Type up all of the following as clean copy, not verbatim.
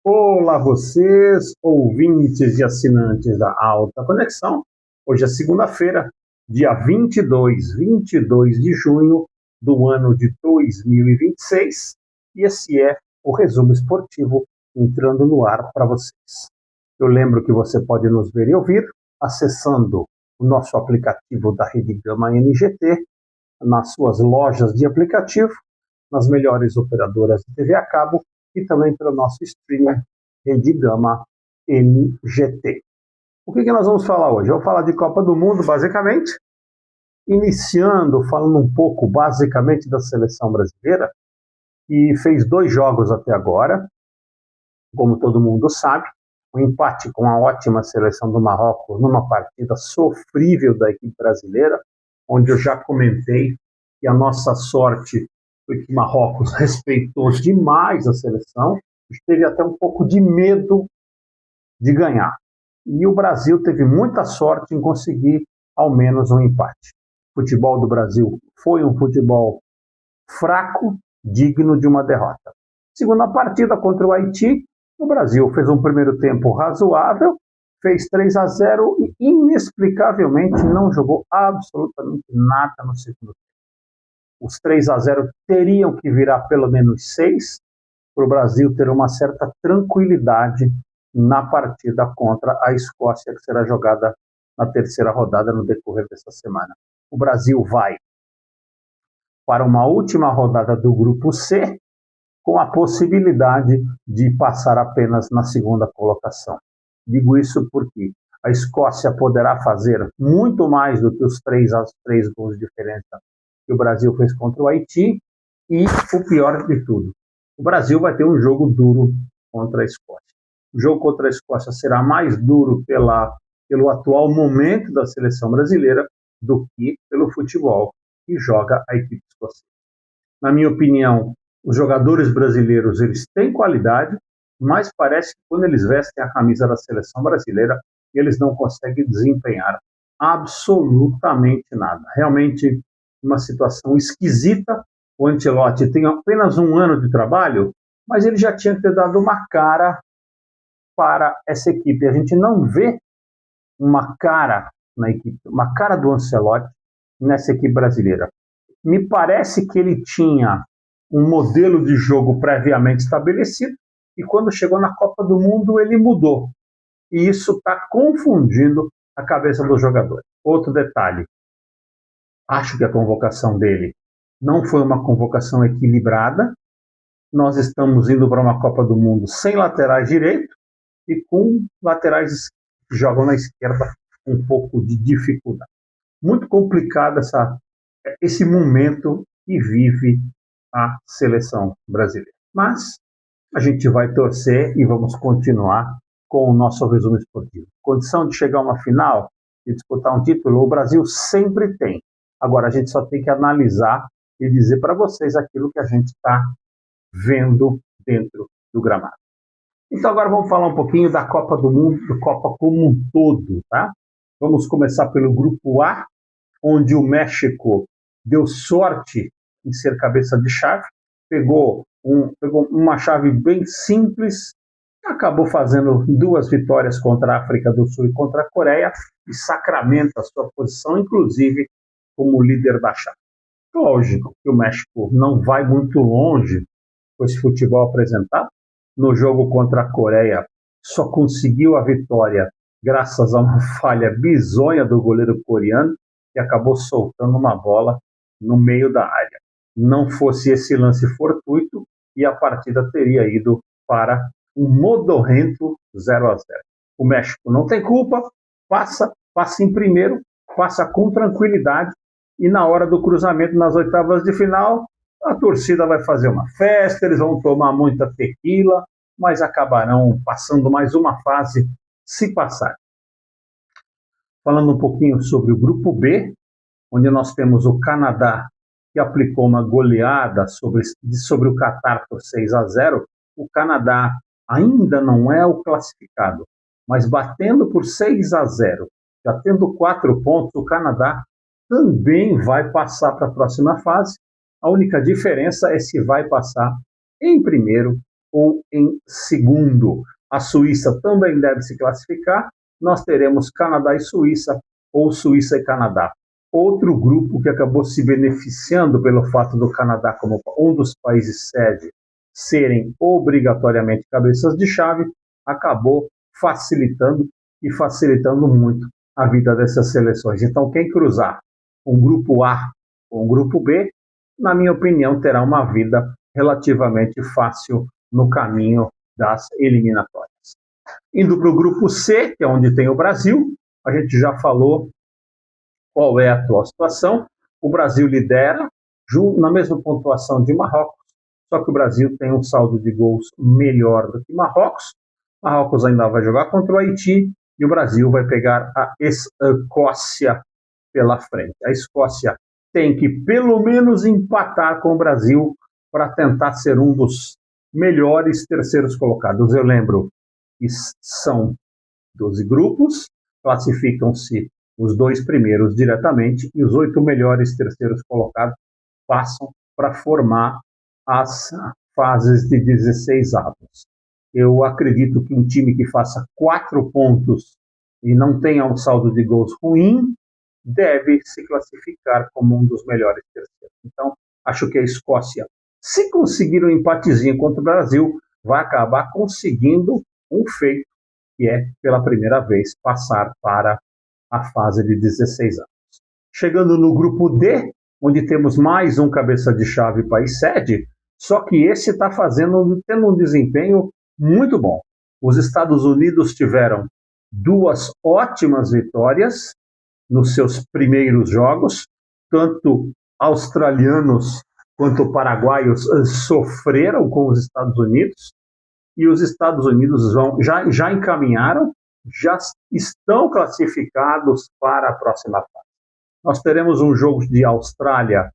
Olá, vocês, ouvintes e assinantes da Alta Conexão. Hoje é segunda-feira, dia 22 de junho do ano de 2026, e esse é o resumo esportivo entrando no ar para vocês. Eu lembro que você pode nos ver e ouvir acessando o nosso aplicativo da Rede Gama NGT, nas suas lojas de aplicativo, nas melhores operadoras de TV a cabo e também pelo nosso streamer Rede Gama NGT. O que nós vamos falar hoje? Eu vou falar de Copa do Mundo, basicamente, iniciando falando um pouco, basicamente, da seleção brasileira, que fez 2 jogos até agora, como todo mundo sabe, um empate com a ótima seleção do Marrocos numa partida sofrível da equipe brasileira, onde eu já comentei que a nossa sorte foi que Marrocos respeitou demais a seleção, teve até um pouco de medo de ganhar. E o Brasil teve muita sorte em conseguir ao menos um empate. O futebol do Brasil foi um futebol fraco, digno de uma derrota. Segunda partida contra o Haiti, o Brasil fez um primeiro tempo razoável, fez 3-0 e inexplicavelmente não jogou absolutamente nada no segundo tempo. Os 3-0 teriam que virar pelo menos 6 para o Brasil ter uma certa tranquilidade na partida contra a Escócia, que será jogada na terceira rodada no decorrer dessa semana. O Brasil vai para uma última rodada do Grupo C, com a possibilidade de passar apenas na segunda colocação. Digo isso porque a Escócia poderá fazer muito mais do que os 3 gols de diferença que o Brasil fez contra o Haiti, e o pior de tudo, o Brasil vai ter um jogo duro contra a Escócia. O jogo contra a Escócia será mais duro pelo atual momento da seleção brasileira do que pelo futebol que joga a equipe escocesa. Na minha opinião, os jogadores brasileiros eles têm qualidade, mas parece que quando eles vestem a camisa da seleção brasileira, eles não conseguem desempenhar absolutamente nada. Realmente uma situação esquisita. O Ancelotti tem apenas 1 ano de trabalho, mas ele já tinha que ter dado uma cara para essa equipe. A gente não vê uma cara na equipe, uma cara do Ancelotti nessa equipe brasileira. Me parece que ele tinha um modelo de jogo previamente estabelecido e quando chegou na Copa do Mundo ele mudou. E isso está confundindo a cabeça dos jogadores. Outro detalhe, acho que a convocação dele não foi uma convocação equilibrada. Nós estamos indo para uma Copa do Mundo sem laterais direito e com laterais que jogam na esquerda um pouco de dificuldade. Muito complicado esse momento que vive a seleção brasileira. Mas a gente vai torcer e vamos continuar com o nosso resumo esportivo. Condição de chegar a uma final e disputar um título, o Brasil sempre tem. Agora a gente só tem que analisar e dizer para vocês aquilo que a gente está vendo dentro do gramado. Então agora vamos falar um pouquinho da Copa do Mundo, da Copa como um todo, tá? Vamos começar pelo Grupo A, onde o México deu sorte em ser cabeça de chave, pegou uma chave bem simples, acabou fazendo 2 vitórias contra a África do Sul e contra a Coreia e sacramenta a sua posição, inclusive como líder da chave. Lógico que o México não vai muito longe com esse futebol apresentado. No jogo contra a Coreia, só conseguiu a vitória graças a uma falha bizonha do goleiro coreano, que acabou soltando uma bola no meio da área. Não fosse esse lance fortuito, e a partida teria ido para um modorrento 0-0. O México não tem culpa, passa em primeiro, passa com tranquilidade, e na hora do cruzamento nas oitavas de final, a torcida vai fazer uma festa, eles vão tomar muita tequila, mas acabarão passando mais uma fase, se passar. Falando um pouquinho sobre o Grupo B, onde nós temos o Canadá, que aplicou uma goleada sobre o Catar por 6-0, o Canadá ainda não é o classificado, mas batendo por 6-0, já tendo 4 pontos, o Canadá também vai passar para a próxima fase. A única diferença é se vai passar em primeiro ou em segundo. A Suíça também deve se classificar. Nós teremos Canadá e Suíça, ou Suíça e Canadá. Outro grupo que acabou se beneficiando pelo fato do Canadá, como um dos países sede, serem obrigatoriamente cabeças de chave, acabou facilitando muito a vida dessas seleções. Então, quem cruzar um grupo A ou um grupo B, na minha opinião, terá uma vida relativamente fácil no caminho das eliminatórias. Indo para o grupo C, que é onde tem o Brasil, a gente já falou qual é a atual situação. O Brasil lidera na mesma pontuação de Marrocos, só que o Brasil tem um saldo de gols melhor do que Marrocos. Marrocos ainda vai jogar contra o Haiti e o Brasil vai pegar a Escócia pela frente. A Escócia tem que pelo menos empatar com o Brasil para tentar ser um dos melhores terceiros colocados. Eu lembro que são 12 grupos, classificam-se os 2 primeiros diretamente e os 8 melhores terceiros colocados passam para formar as fases de 16 avos. Eu acredito que um time que faça 4 pontos e não tenha um saldo de gols ruim deve se classificar como um dos melhores terceiros. Então, acho que a Escócia, se conseguir um empatezinho contra o Brasil, vai acabar conseguindo um feito, que é, pela primeira vez, passar para a fase de 16 anos. Chegando no grupo D, onde temos mais um cabeça de chave país sede, só que esse está tendo um desempenho muito bom. Os Estados Unidos tiveram 2 ótimas vitórias nos seus primeiros jogos, tanto australianos quanto paraguaios sofreram com os Estados Unidos, e os Estados Unidos já encaminharam, já estão classificados para a próxima fase. Nós teremos um jogo de Austrália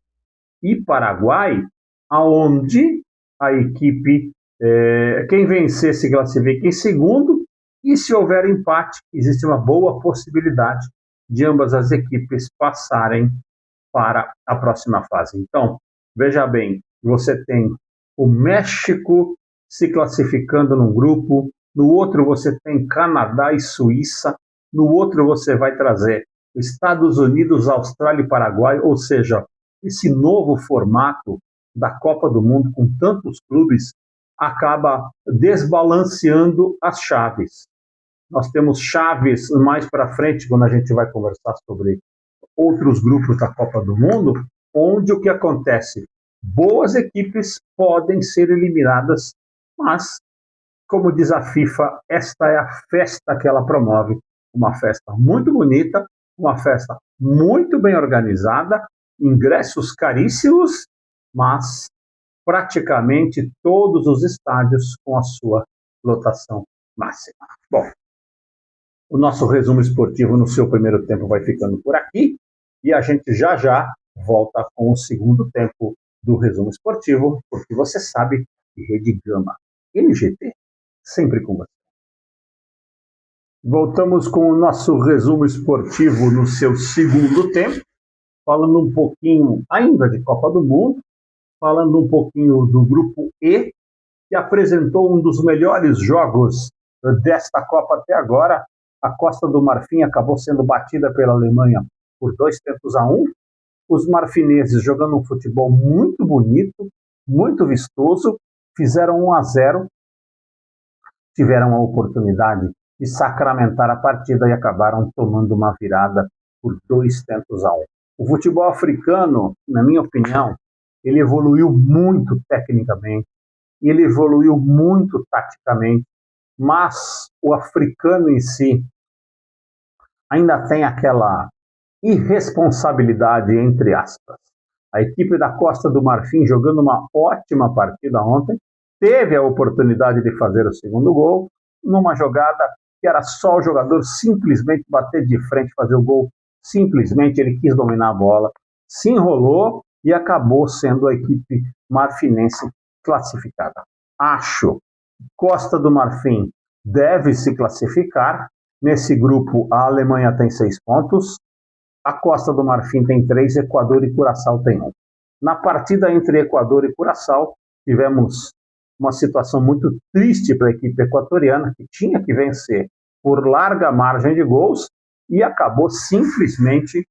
e Paraguai, aonde a equipe, quem vencer se classifica em segundo, e se houver empate, existe uma boa possibilidade de ambas as equipes passarem para a próxima fase. Então, veja bem, você tem o México se classificando num grupo, no outro você tem Canadá e Suíça, no outro você vai trazer Estados Unidos, Austrália e Paraguai, ou seja, esse novo formato da Copa do Mundo com tantos clubes acaba desbalanceando as chaves. Nós temos chaves mais para frente, quando a gente vai conversar sobre outros grupos da Copa do Mundo, onde o que acontece? Boas equipes podem ser eliminadas, mas, como diz a FIFA, esta é a festa que ela promove. Uma festa muito bonita, uma festa muito bem organizada, ingressos caríssimos, mas praticamente todos os estádios com a sua lotação máxima. Bom, o nosso resumo esportivo no seu primeiro tempo vai ficando por aqui e a gente já volta com o segundo tempo do resumo esportivo, porque você sabe que Rede Gama NGT sempre com você. Voltamos com o nosso resumo esportivo no seu segundo tempo, falando um pouquinho ainda de Copa do Mundo, falando um pouquinho do grupo E, que apresentou um dos melhores jogos desta Copa até agora. A Costa do Marfim acabou sendo batida pela Alemanha por 2-1. Os marfineses jogando um futebol muito bonito, muito vistoso, fizeram 1-0, tiveram a oportunidade de sacramentar a partida e acabaram tomando uma virada por 2-1. O futebol africano, na minha opinião, ele evoluiu muito tecnicamente, ele evoluiu muito taticamente, mas o africano em si ainda tem aquela irresponsabilidade, entre aspas. A equipe da Costa do Marfim, jogando uma ótima partida ontem, teve a oportunidade de fazer o segundo gol, numa jogada que era só o jogador simplesmente bater de frente, fazer o gol. Simplesmente ele quis dominar a bola, se enrolou e acabou sendo a equipe marfinense classificada. Acho que Costa do Marfim deve se classificar. Nesse grupo, a Alemanha tem 6 pontos, a Costa do Marfim tem 3, Equador e Curaçao tem 1. Na partida entre Equador e Curaçao, tivemos uma situação muito triste para a equipe equatoriana, que tinha que vencer por larga margem de gols e acabou simplesmente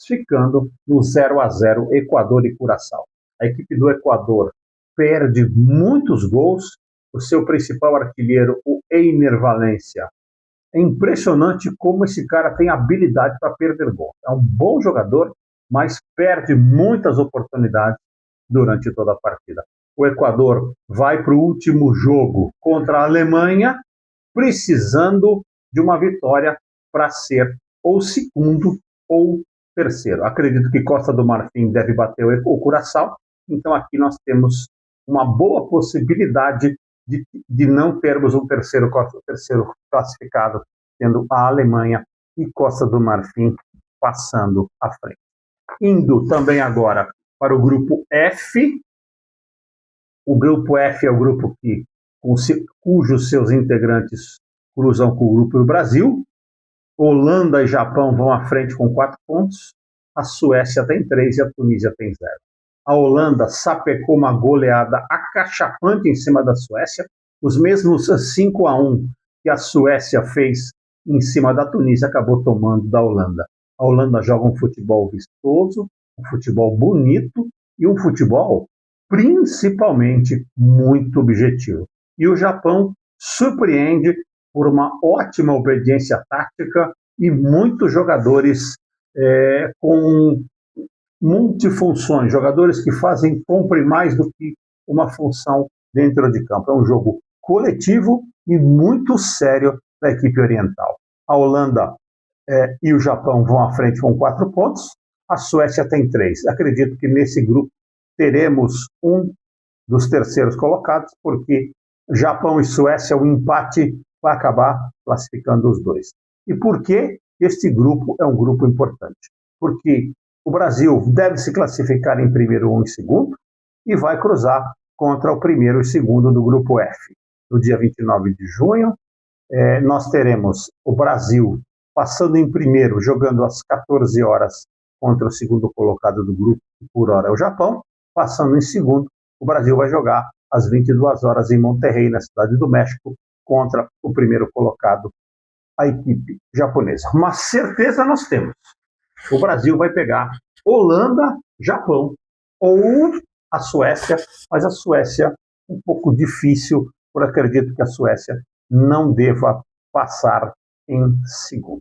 ficando no 0-0 Equador e Curaçao. A equipe do Equador perde muitos gols, o seu principal artilheiro, o Einer Valencia. É impressionante como esse cara tem habilidade para perder gol. É um bom jogador, mas perde muitas oportunidades durante toda a partida. O Equador vai para o último jogo contra a Alemanha, precisando de uma vitória para ser ou segundo ou terceiro. Acredito que Costa do Marfim deve bater o Curaçao, então aqui nós temos uma boa possibilidade de não termos um terceiro classificado, tendo a Alemanha e Costa do Marfim passando à frente. Indo também agora para o grupo F. O grupo F é o grupo cujos seus integrantes cruzam com o grupo do Brasil. Holanda e Japão vão à frente com 4 pontos. A Suécia tem 3 e a Tunísia tem 0. A Holanda sapecou uma goleada acachapante em cima da Suécia, os mesmos 5-1 que a Suécia fez em cima da Tunísia, acabou tomando da Holanda. A Holanda joga um futebol vistoso, um futebol bonito e um futebol principalmente muito objetivo. E o Japão surpreende por uma ótima obediência tática e muitos jogadores com multifunções, jogadores que cumprem mais do que uma função dentro de campo. É um jogo coletivo e muito sério da equipe oriental. A Holanda e o Japão vão à frente com 4 pontos, a Suécia tem 3. Acredito que nesse grupo teremos um dos terceiros colocados, porque Japão e Suécia, o empate vai acabar classificando os dois. E por que este grupo é um grupo importante? Porque o Brasil deve se classificar em primeiro ou em segundo e vai cruzar contra o primeiro e segundo do grupo F. No dia 29 de junho, nós teremos o Brasil passando em primeiro, jogando às 14 horas contra o segundo colocado do grupo, que por hora é o Japão. Passando em segundo, o Brasil vai jogar às 22 horas em Monterrey, na cidade do México, contra o primeiro colocado, a equipe japonesa. Uma certeza nós temos. O Brasil vai pegar Holanda, Japão ou a Suécia, mas a Suécia um pouco difícil, porque acredito que a Suécia não deva passar em segundo.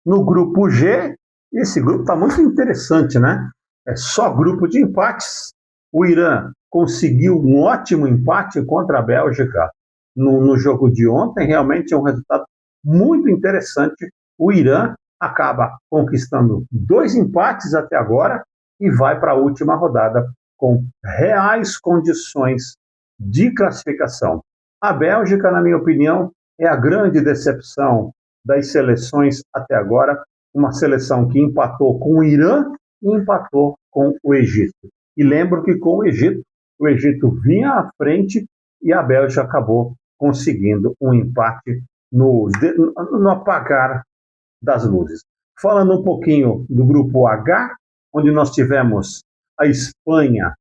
No grupo G, esse grupo está muito interessante, né? É só grupo de empates. O Irã conseguiu um ótimo empate contra a Bélgica no jogo de ontem, realmente é um resultado muito interessante. O Irã acaba conquistando 2 empates até agora e vai para a última rodada com reais condições de classificação. A Bélgica, na minha opinião, é a grande decepção das seleções até agora, uma seleção que empatou com o Irã e empatou com o Egito. E lembro que com o Egito vinha à frente e a Bélgica acabou conseguindo um empate no apagar das luzes. Falando um pouquinho do grupo H, onde nós tivemos a Espanha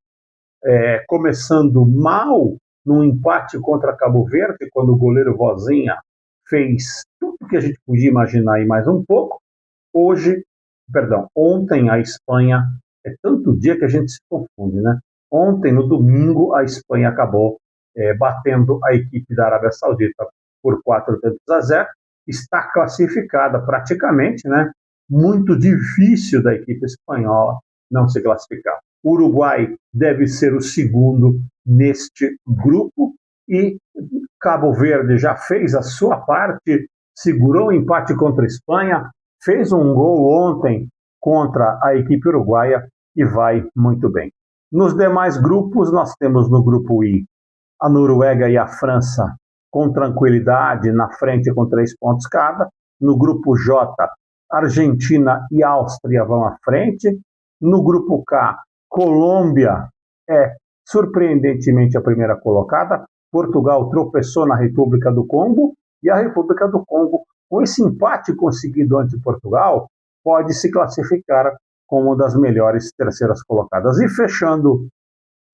começando mal num empate contra Cabo Verde, quando o goleiro Vozinha fez tudo que a gente podia imaginar e mais um pouco. Ontem a Espanha, é tanto dia que a gente se confunde, né? Ontem, no domingo, a Espanha acabou batendo a equipe da Arábia Saudita por 4-0, está classificada praticamente, né? Muito difícil da equipe espanhola não se classificar. O Uruguai deve ser o segundo neste grupo e Cabo Verde já fez a sua parte, segurou o empate contra a Espanha, fez um gol ontem contra a equipe uruguaia e vai muito bem. Nos demais grupos, nós temos no grupo I a Noruega e a França com tranquilidade na frente com 3 pontos cada. No grupo J, Argentina e Áustria vão à frente. No grupo K, Colômbia é surpreendentemente a primeira colocada. Portugal tropeçou na República do Congo e a República do Congo, com esse empate conseguido ante Portugal, pode se classificar como uma das melhores terceiras colocadas. E fechando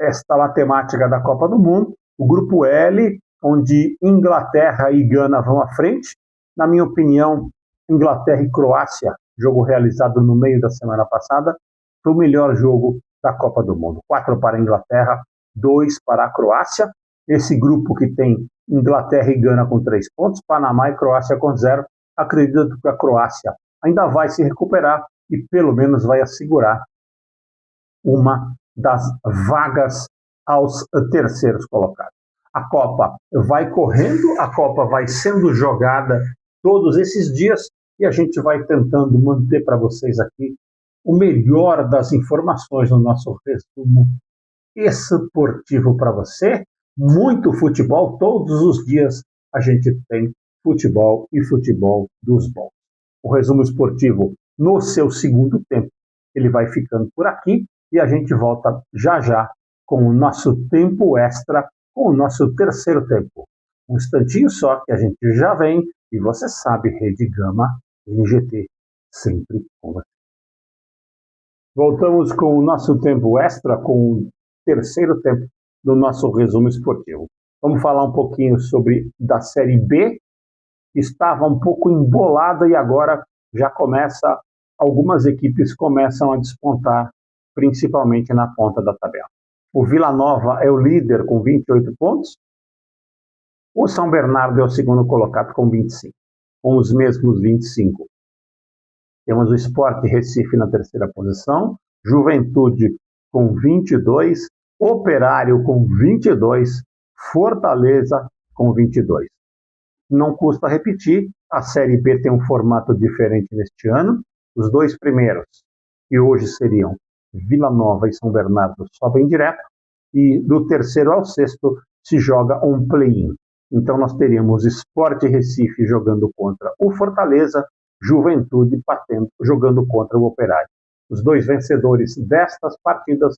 esta matemática da Copa do Mundo, O grupo L, onde Inglaterra e Gana vão à frente. Na minha opinião, Inglaterra e Croácia, jogo realizado no meio da semana passada, foi o melhor jogo da Copa do Mundo. 4 para a Inglaterra, 2 para a Croácia. Esse grupo que tem Inglaterra e Gana com 3 pontos, Panamá e Croácia com 0. Acredito que a Croácia ainda vai se recuperar e pelo menos vai assegurar uma das vagas aos terceiros colocados. A Copa vai correndo, a Copa vai sendo jogada todos esses dias e a gente vai tentando manter para vocês aqui o melhor das informações no nosso resumo esportivo para você. Muito futebol, todos os dias a gente tem futebol e futebol dos bons. O resumo esportivo no seu segundo tempo, ele vai ficando por aqui e a gente volta já já com o nosso tempo extra, com o nosso terceiro tempo. Um instantinho só que a gente já vem e você sabe, Rede Gama NGT, sempre com você. Voltamos com o nosso tempo extra, com o terceiro tempo do nosso resumo esportivo. Vamos falar um pouquinho sobre da Série B, que estava um pouco embolada e agora já começa, algumas equipes começam a despontar, principalmente na ponta da tabela. O Vila Nova é o líder com 28 pontos, o São Bernardo é o segundo colocado com 25, com os mesmos 25. Temos o Sport Recife na terceira posição, Juventude com 22, Operário com 22, Fortaleza com 22. Não custa repetir, a Série B tem um formato diferente neste ano. Os dois primeiros, que hoje seriam Vila Nova e São Bernardo, sobem direto, e do terceiro ao sexto se joga um play-in. Então nós teríamos Sport Recife jogando contra o Fortaleza, Juventude jogando contra o Operário. Os dois vencedores destas partidas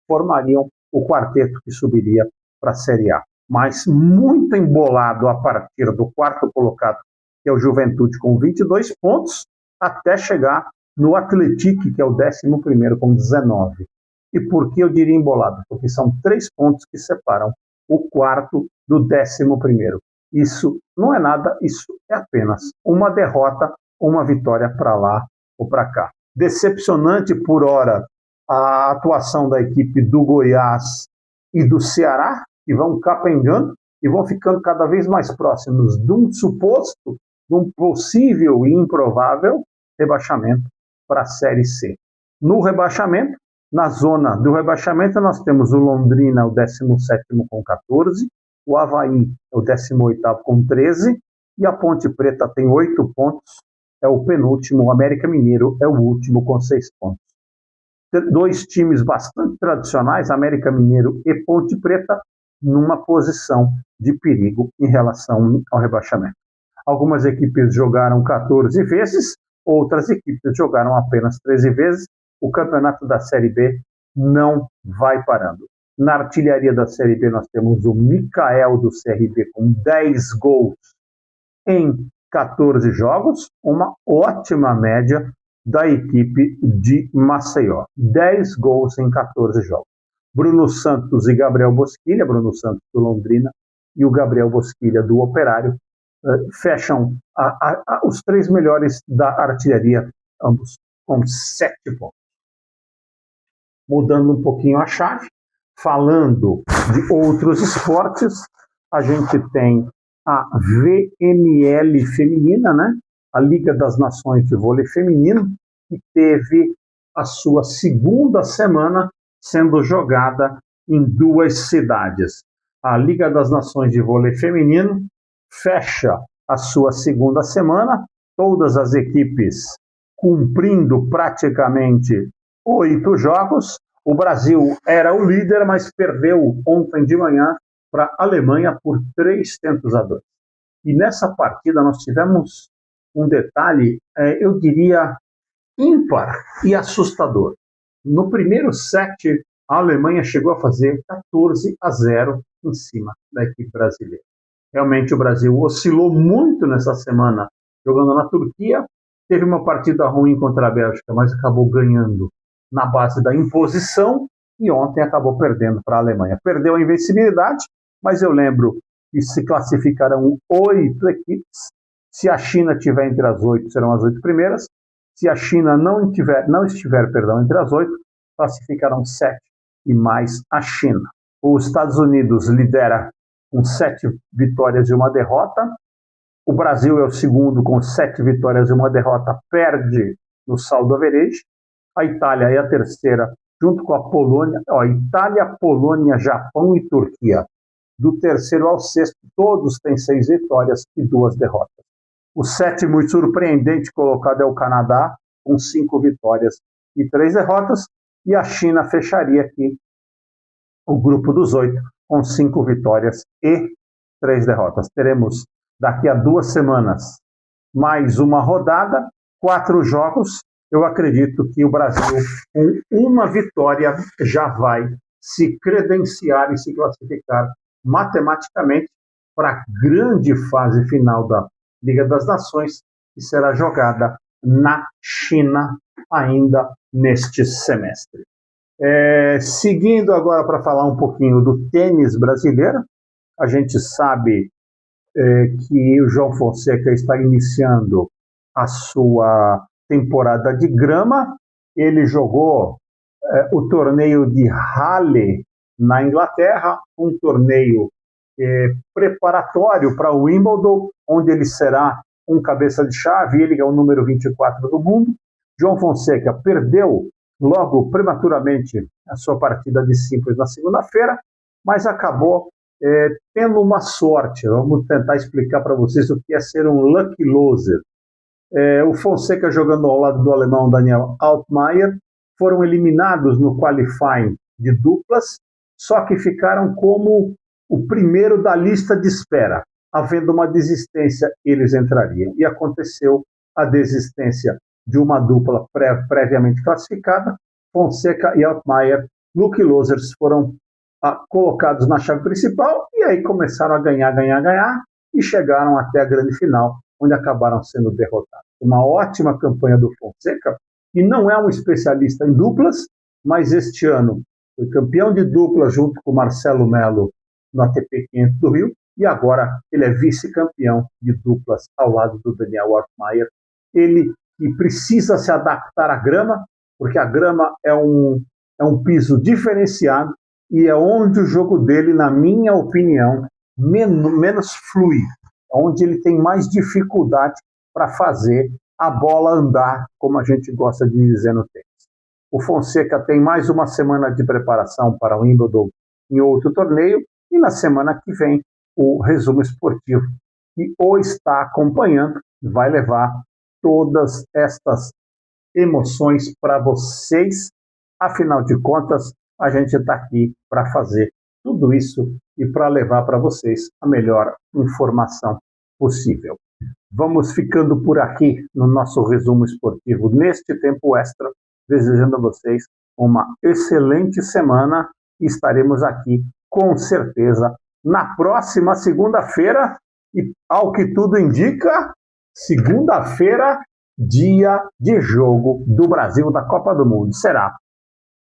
formariam o quarteto que subiria para a Série A. Mas muito embolado a partir do quarto colocado, que é o Juventude com 22 pontos, até chegar no Atlético, que é o 11º com 19. E por que eu diria embolado? Porque são 3 pontos que separam o quarto do 11º. Isso não é nada, isso é apenas uma derrota, uma vitória para lá ou para cá. Decepcionante por hora a atuação da equipe do Goiás e do Ceará, que vão capengando e vão ficando cada vez mais próximos de um suposto, de um possível e improvável rebaixamento para a Série C. No rebaixamento, na zona do rebaixamento, nós temos o Londrina, o 17º com 14, o Avaí, o 18º com 13, e a Ponte Preta tem 8 pontos, é o penúltimo, o América Mineiro é o último com 6 pontos. Dois times bastante tradicionais, América Mineiro e Ponte Preta, numa posição de perigo em relação ao rebaixamento. Algumas equipes jogaram 14 vezes, outras equipes jogaram apenas 13 vezes. O campeonato da Série B não vai parando. Na artilharia da Série B nós temos o Mikael do CRB com 10 gols em 14 jogos, uma ótima média da equipe de Maceió. 10 gols em 14 jogos. Bruno Santos e Gabriel Bosquilha, Bruno Santos do Londrina e o Gabriel Bosquilha do Operário, fecham os 3 melhores da artilharia, ambos com 7 pontos. Mudando um pouquinho a chave, falando de outros esportes, a gente tem a VNL feminina, né? A Liga das Nações de Vôlei Feminino, que teve a sua segunda semana sendo jogada em 2 cidades. A Liga das Nações de Vôlei Feminino fecha a sua segunda semana, todas as equipes cumprindo praticamente 8 jogos. O Brasil era o líder, mas perdeu ontem de manhã para a Alemanha por 3-2. E nessa partida nós tivemos um detalhe, eu diria, ímpar e assustador. No primeiro set, a Alemanha chegou a fazer 14-0 em cima da equipe brasileira. Realmente o Brasil oscilou muito nessa semana jogando na Turquia, teve uma partida ruim contra a Bélgica, mas acabou ganhando na base da imposição e ontem acabou perdendo para a Alemanha. Perdeu a invencibilidade, mas eu lembro que se classificarão 8 equipes. Se a China estiver entre as 8, serão as 8 primeiras. Se a China não estiver entre as 8, classificarão 7 e mais a China. Os Estados Unidos lidera com 7 vitórias e 1 derrota. O Brasil é o segundo com 7 vitórias e 1 derrota, perde no saldo average. A Itália é a terceira, junto com a Polônia. Itália, Polônia, Japão e Turquia. Do terceiro ao sexto, todos têm 6 vitórias e 2 derrotas. O sétimo e surpreendente colocado é o Canadá, com 5 vitórias e 3 derrotas. E a China fecharia aqui o grupo dos 8, com 5 vitórias e 3 derrotas. Teremos daqui a 2 semanas mais uma rodada, 4 jogos. Eu acredito que o Brasil, com uma vitória, já vai se credenciar e se classificar matematicamente para a grande fase final da Liga das Nações, que será jogada na China ainda neste semestre. Seguindo agora para falar um pouquinho do tênis brasileiro, a gente sabe que o João Fonseca está iniciando a sua temporada de grama. Ele jogou o torneio de Halle na Inglaterra, um torneio preparatório para o Wimbledon, onde ele será um cabeça de chave. Ele é o número 24 do mundo. João Fonseca perdeu logo prematuramente a sua partida de simples na segunda-feira, mas acabou tendo uma sorte. Vamos tentar explicar para vocês o que é ser um lucky loser. O Fonseca, jogando ao lado do alemão Daniel Altmaier, foram eliminados no qualifying de duplas, só que ficaram como o primeiro da lista de espera. Havendo uma desistência, eles entrariam. E aconteceu a desistência de uma dupla previamente classificada. Fonseca e Altmaier, lucky losers, foram colocados na chave principal e aí começaram a ganhar e chegaram até a grande final, onde acabaram sendo derrotados. Uma ótima campanha do Fonseca, que não é um especialista em duplas, mas este ano foi campeão de duplas junto com Marcelo Melo no ATP 500 do Rio, e agora ele é vice-campeão de duplas ao lado do Daniel Altmaier. Ele que precisa se adaptar à grama, porque a grama é um piso diferenciado e é onde o jogo dele, na minha opinião, menos flui, onde ele tem mais dificuldade para fazer a bola andar, como a gente gosta de dizer no tênis. O Fonseca tem mais uma semana de preparação para o Wimbledon em outro torneio, e na semana que vem o resumo esportivo, que o está acompanhando, vai levar todas estas emoções para vocês. Afinal de contas, a gente está aqui para fazer tudo isso e para levar para vocês a melhor informação possível. Vamos ficando por aqui no nosso resumo esportivo neste tempo extra, desejando a vocês uma excelente semana, e estaremos aqui com certeza na próxima segunda-feira, e ao que tudo indica, segunda-feira, dia de jogo do Brasil da Copa do Mundo. Será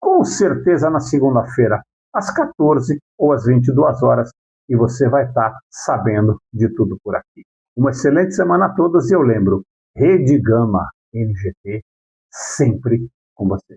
com certeza na segunda-feira, às 14 ou às 22 horas, e você vai estar sabendo de tudo por aqui. Uma excelente semana a todos, e eu lembro, Rede Gama NGT, sempre com você.